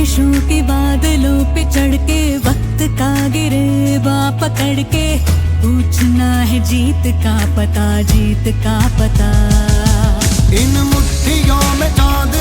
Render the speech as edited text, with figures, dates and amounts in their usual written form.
ख्वाहिशों के बादलों पे चढ़ के वक्त का गिरेबा पकड़ के पूछना है जीत का पता, जीत का पता। इन मुट्ठियों में चांद